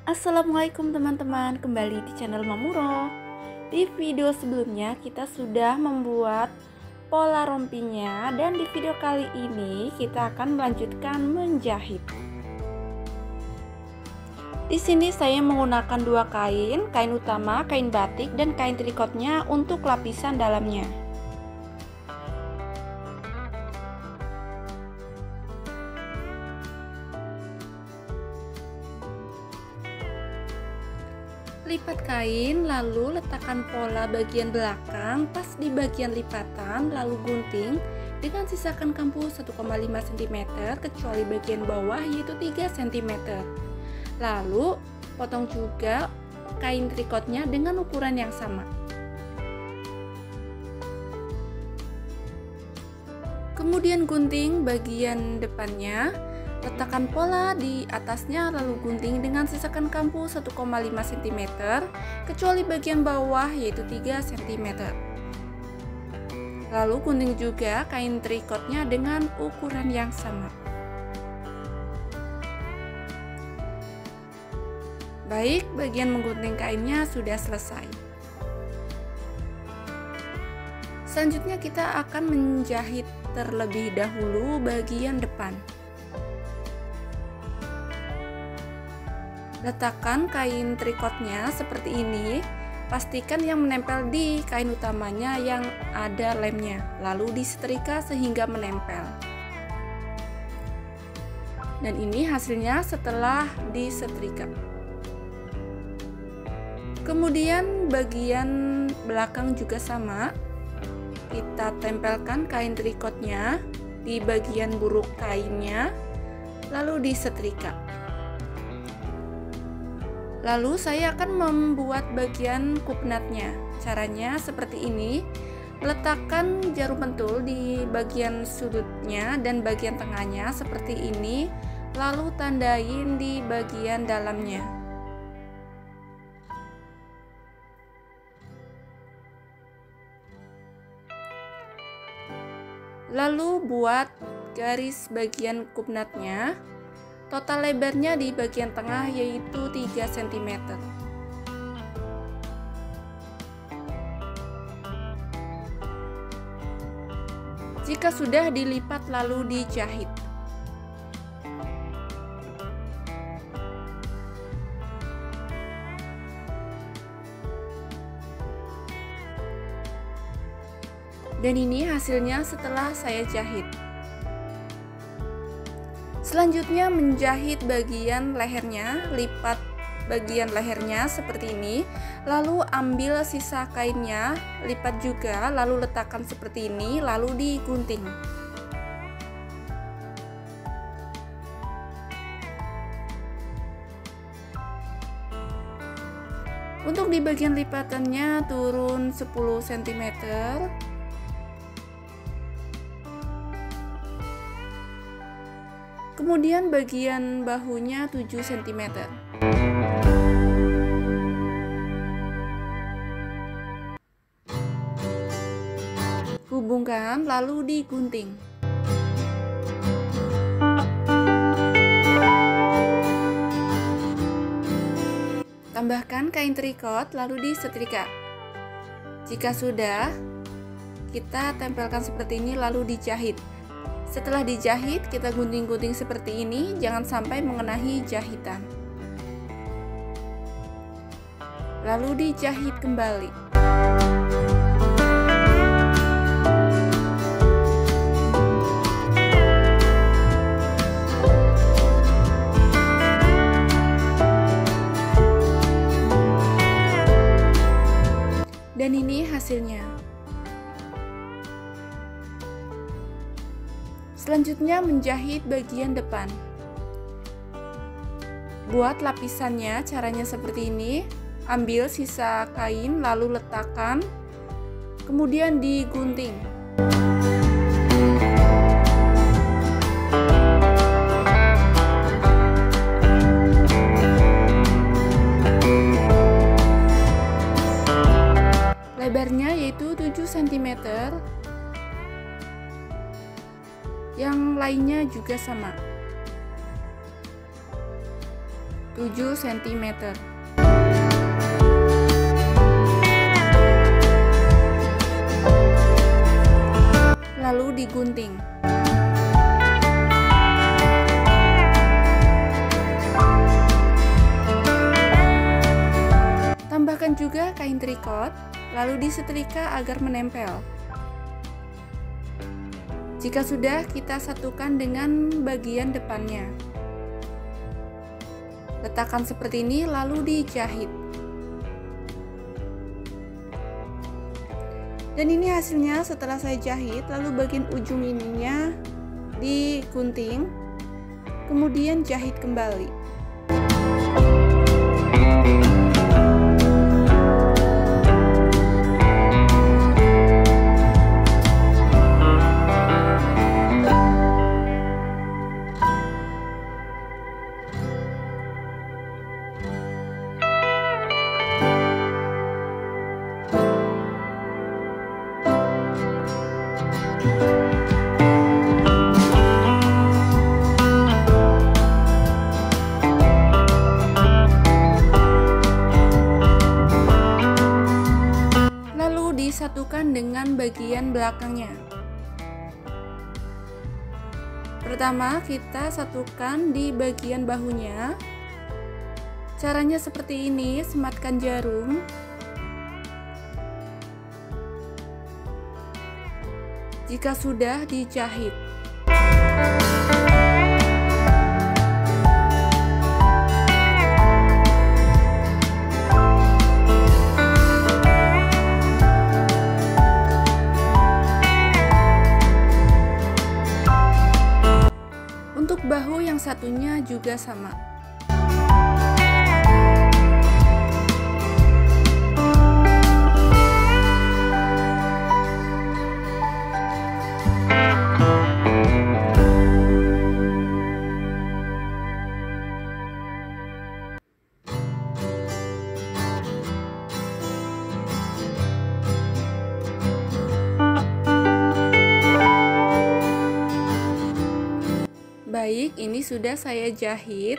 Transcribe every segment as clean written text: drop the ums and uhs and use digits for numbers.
Assalamualaikum teman-teman, kembali di channel Mamuro. Di video sebelumnya kita sudah membuat pola rompinya, dan di video kali ini kita akan melanjutkan menjahit. Di sini saya menggunakan dua kain utama, kain batik dan kain trikotnya untuk lapisan dalamnya. Lipat kain, lalu letakkan pola bagian belakang pas di bagian lipatan, lalu gunting dengan sisakan kampu 1,5 cm kecuali bagian bawah yaitu 3 cm. Lalu potong juga kain trikotnya dengan ukuran yang sama. Kemudian gunting bagian depannya. Letakkan pola di atasnya lalu gunting dengan sisakan kampu 1,5 cm kecuali bagian bawah yaitu 3 cm. Lalu gunting juga kain trikotnya dengan ukuran yang sama. Baik, bagian menggunting kainnya sudah selesai. Selanjutnya kita akan menjahit terlebih dahulu bagian depan. Letakkan kain trikotnya seperti ini, pastikan yang menempel di kain utamanya yang ada lemnya, lalu disetrika sehingga menempel. Dan ini hasilnya setelah disetrika. Kemudian bagian belakang juga sama, kita tempelkan kain trikotnya di bagian buruk kainnya, lalu disetrika. Lalu saya akan membuat bagian kupnatnya. Caranya seperti ini. Letakkan jarum pentul di bagian sudutnya dan bagian tengahnya seperti ini. Lalu tandain di bagian dalamnya. Lalu buat garis bagian kupnatnya. Total lebarnya di bagian tengah yaitu 3 cm. Jika sudah dilipat lalu dijahit. Dan ini hasilnya setelah saya jahit. Selanjutnya menjahit bagian lehernya, lipat bagian lehernya seperti ini, lalu ambil sisa kainnya, lipat juga, lalu letakkan seperti ini, lalu digunting. Untuk di bagian lipatannya turun 10 cm. Kemudian bagian bahunya 7 cm. Hubungkan lalu digunting. Tambahkan kain trikot lalu disetrika. Jika sudah, kita tempelkan seperti ini lalu dijahit. Setelah dijahit, kita gunting-gunting seperti ini, jangan sampai mengenai jahitan. Lalu dijahit kembali. Dan ini hasilnya. Selanjutnya menjahit bagian depan. Buat lapisannya, caranya seperti ini. Ambil sisa kain lalu letakkan, kemudian digunting. Lebarnya yaitu 7 cm. Yang lainnya juga sama. 7 cm. Lalu digunting. Tambahkan juga kain trikot, lalu disetrika agar menempel. Jika sudah, kita satukan dengan bagian depannya. Letakkan seperti ini, lalu dijahit. Dan ini hasilnya setelah saya jahit. Lalu bagian ujung ininya digunting, kemudian jahit kembali. Disatukan dengan bagian belakangnya. Pertama, kita satukan di bagian bahunya. Caranya seperti ini, sematkan jarum. Jika sudah, dijahit. Untuk bahu yang satunya juga sama. Baik, ini sudah saya jahit.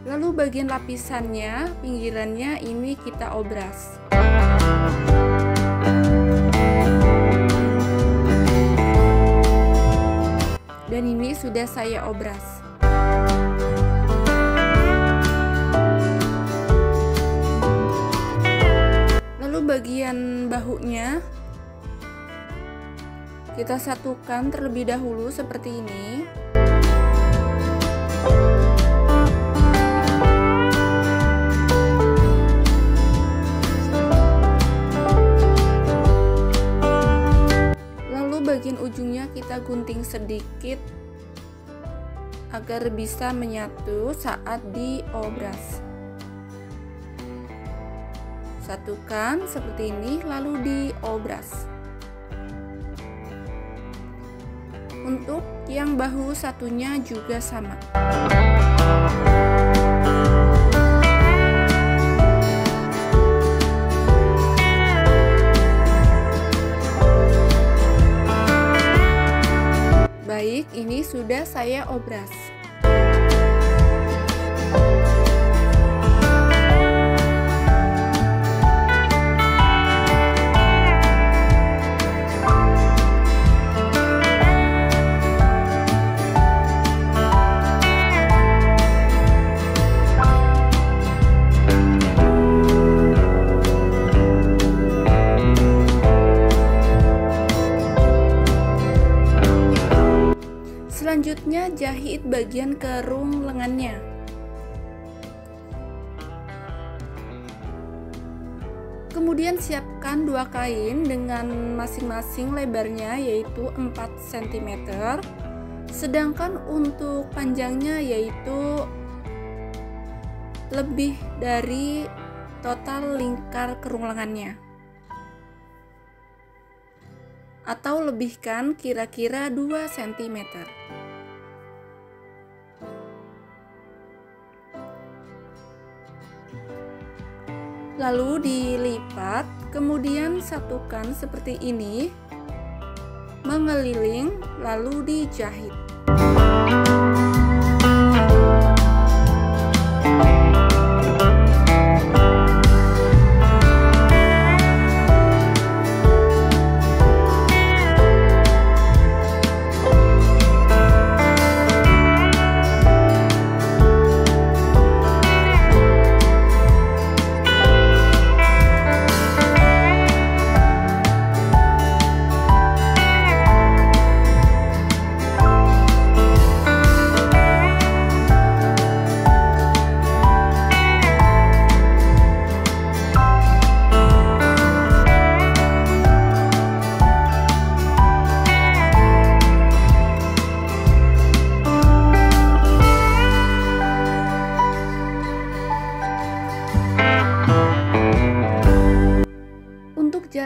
Lalu bagian lapisannya, pinggirannya ini kita obras. Dan ini sudah saya obras. Lalu bagian bahunya kita satukan terlebih dahulu seperti ini. Lalu bagian ujungnya kita gunting sedikit agar bisa menyatu saat diobras. Satukan seperti ini lalu diobras. Untuk yang bahu satunya juga sama. Baik, ini sudah saya obras. Selanjutnya jahit bagian kerung lengannya. Kemudian siapkan dua kain dengan masing-masing lebarnya yaitu 4 cm. Sedangkan untuk panjangnya yaitu lebih dari total lingkar kerung lengannya. Atau lebihkan kira-kira 2 cm. Lalu dilipat, kemudian satukan seperti ini, mengeliling, lalu dijahit.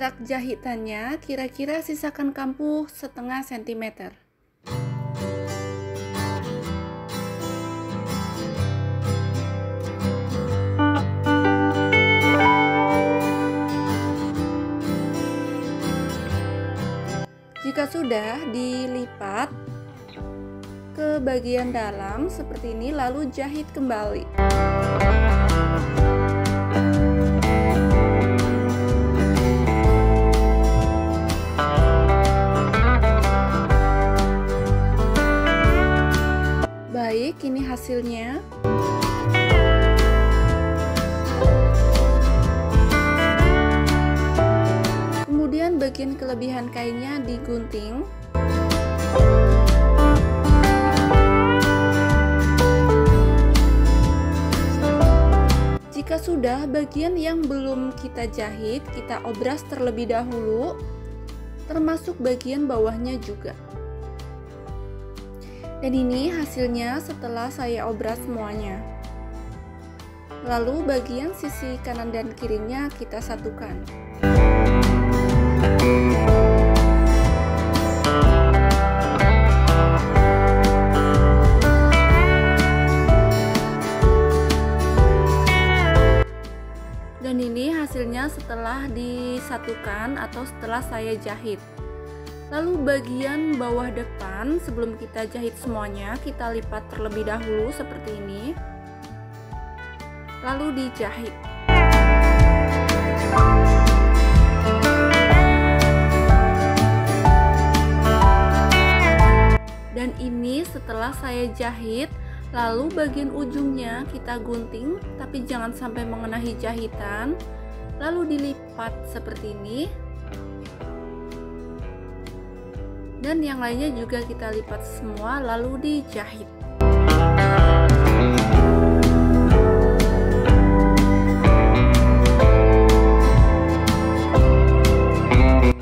jarak jahitannya kira-kira sisakan kampuh setengah sentimeter. Jika sudah, dilipat ke bagian dalam seperti ini, lalu jahit kembali. Baik, ini hasilnya. Kemudian bagian kelebihan kainnya digunting. Jika sudah, bagian yang belum kita jahit, kita obras terlebih dahulu, termasuk bagian bawahnya juga. Dan ini hasilnya setelah saya obras semuanya. Lalu bagian sisi kanan dan kirinya kita satukan. Dan ini hasilnya setelah disatukan atau setelah saya jahit. Lalu bagian bawah depan sebelum kita jahit semuanya, kita lipat terlebih dahulu seperti ini. Lalu dijahit. Dan ini setelah saya jahit, lalu bagian ujungnya kita gunting, tapi jangan sampai mengenai jahitan. Lalu dilipat seperti ini. Dan yang lainnya juga kita lipat semua, lalu dijahit.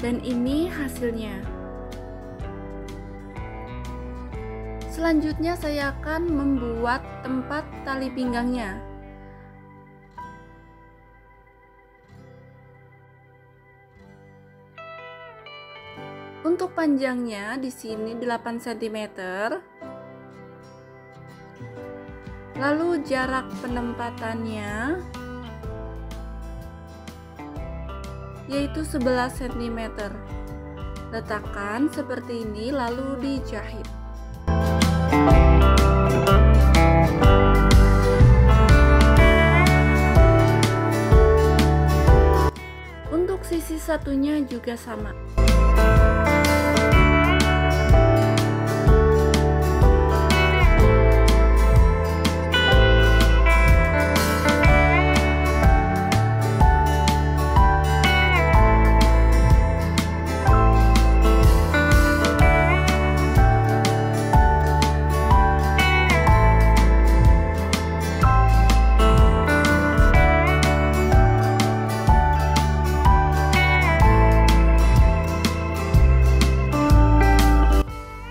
Dan ini hasilnya. Selanjutnya saya akan membuat tempat tali pinggangnya. Untuk panjangnya di sini 8 cm. Lalu jarak penempatannya yaitu 11 cm. Letakkan seperti ini lalu dijahit. Untuk sisi satunya juga sama.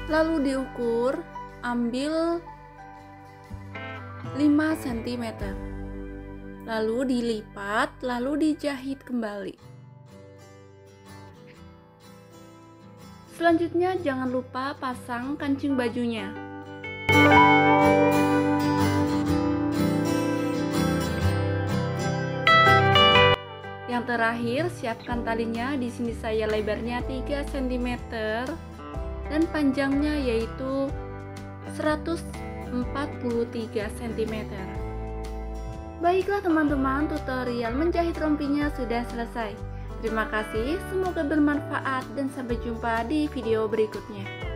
Lalu diukur, ambil 5 cm. Lalu dilipat, lalu dijahit kembali. Selanjutnya jangan lupa pasang kancing bajunya. Yang terakhir, siapkan talinya. Di sini saya lebarnya 3 cm. Dan panjangnya yaitu 143 cm. Baiklah teman-teman, tutorial menjahit rompinya sudah selesai. Terima kasih, semoga bermanfaat dan sampai jumpa di video berikutnya.